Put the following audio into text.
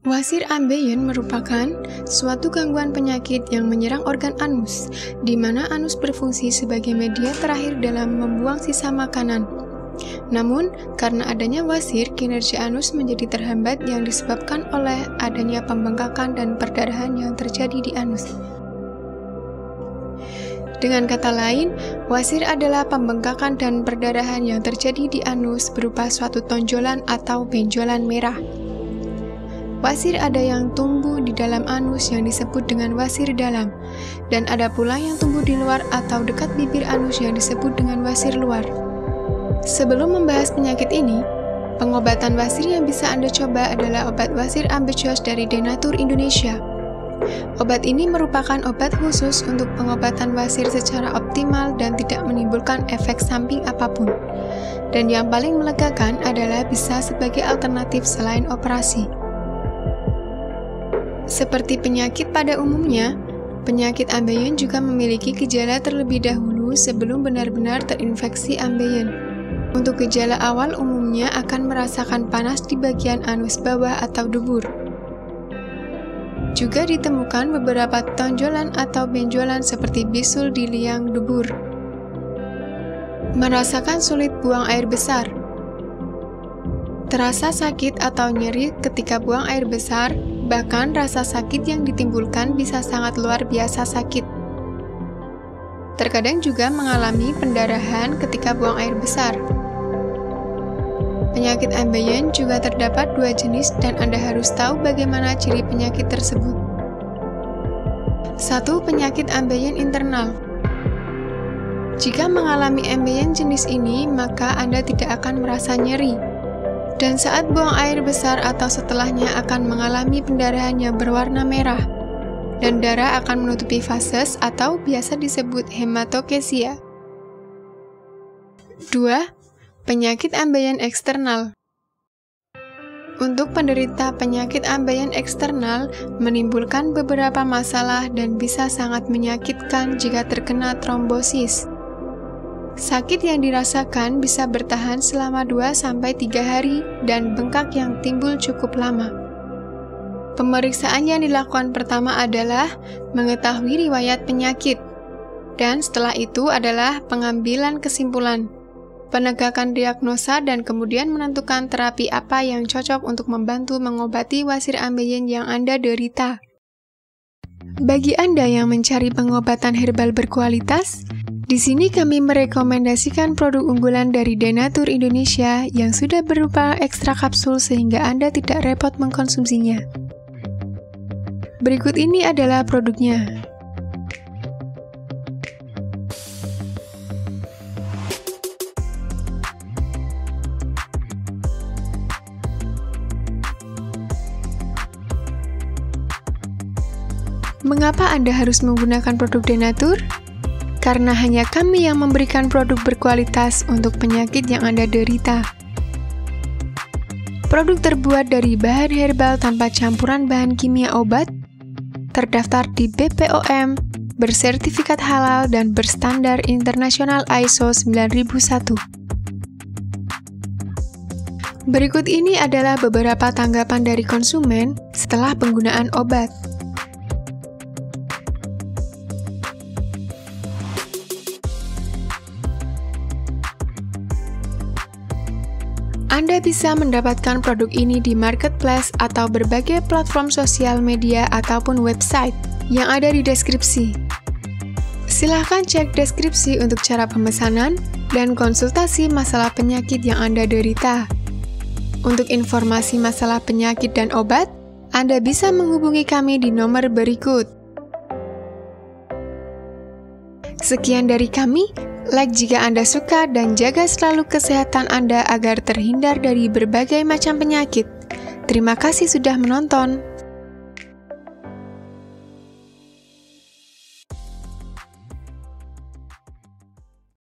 Wasir ambeien merupakan suatu gangguan penyakit yang menyerang organ anus, di mana anus berfungsi sebagai media terakhir dalam membuang sisa makanan. Namun, karena adanya wasir, kinerja anus menjadi terhambat yang disebabkan oleh adanya pembengkakan dan perdarahan yang terjadi di anus. Dengan kata lain, wasir adalah pembengkakan dan perdarahan yang terjadi di anus berupa suatu tonjolan atau benjolan merah. Wasir ada yang tumbuh di dalam anus yang disebut dengan wasir dalam, dan ada pula yang tumbuh di luar atau dekat bibir anus yang disebut dengan wasir luar. Sebelum membahas penyakit ini, pengobatan wasir yang bisa Anda coba adalah obat wasir ambecios dari Denatur Indonesia. Obat ini merupakan obat khusus untuk pengobatan wasir secara optimal dan tidak menimbulkan efek samping apapun. Dan yang paling melegakan adalah bisa sebagai alternatif selain operasi. Seperti penyakit pada umumnya, penyakit ambeien juga memiliki gejala terlebih dahulu sebelum benar-benar terinfeksi ambeien. Untuk gejala awal umumnya akan merasakan panas di bagian anus bawah atau dubur. Juga ditemukan beberapa tonjolan atau benjolan seperti bisul di liang dubur. Merasakan sulit buang air besar. Terasa sakit atau nyeri ketika buang air besar, bahkan rasa sakit yang ditimbulkan bisa sangat luar biasa sakit. Terkadang juga mengalami pendarahan ketika buang air besar. Penyakit ambeien juga terdapat dua jenis dan Anda harus tahu bagaimana ciri penyakit tersebut. 1. Penyakit ambeien internal. Jika mengalami ambeien jenis ini, maka Anda tidak akan merasa nyeri. Dan saat buang air besar atau setelahnya akan mengalami pendarahan yang berwarna merah. Dan darah akan menutupi vases atau biasa disebut hematokesia. 2. Penyakit ambeien eksternal. Untuk penderita penyakit ambeien eksternal menimbulkan beberapa masalah dan bisa sangat menyakitkan jika terkena trombosis. Sakit yang dirasakan bisa bertahan selama 2-3 hari dan bengkak yang timbul cukup lama. Pemeriksaan yang dilakukan pertama adalah mengetahui riwayat penyakit, dan setelah itu adalah pengambilan kesimpulan, penegakan diagnosa, dan kemudian menentukan terapi apa yang cocok untuk membantu mengobati wasir ambeien yang Anda derita. Bagi Anda yang mencari pengobatan herbal berkualitas, di sini kami merekomendasikan produk unggulan dari Denatur Indonesia yang sudah berupa ekstra kapsul sehingga Anda tidak repot mengkonsumsinya. Berikut ini adalah produknya. Mengapa Anda harus menggunakan produk Denatur? Karena hanya kami yang memberikan produk berkualitas untuk penyakit yang Anda derita. Produk terbuat dari bahan herbal tanpa campuran bahan kimia obat, terdaftar di BPOM, bersertifikat halal dan berstandar internasional ISO 9001. Berikut ini adalah beberapa tanggapan dari konsumen setelah penggunaan obat. Anda bisa mendapatkan produk ini di marketplace atau berbagai platform sosial media ataupun website yang ada di deskripsi. Silahkan cek deskripsi untuk cara pemesanan dan konsultasi masalah penyakit yang Anda derita. Untuk informasi masalah penyakit dan obat, Anda bisa menghubungi kami di nomor berikut. Sekian dari kami. Like jika Anda suka dan jaga selalu kesehatan Anda agar terhindar dari berbagai macam penyakit. Terima kasih sudah menonton.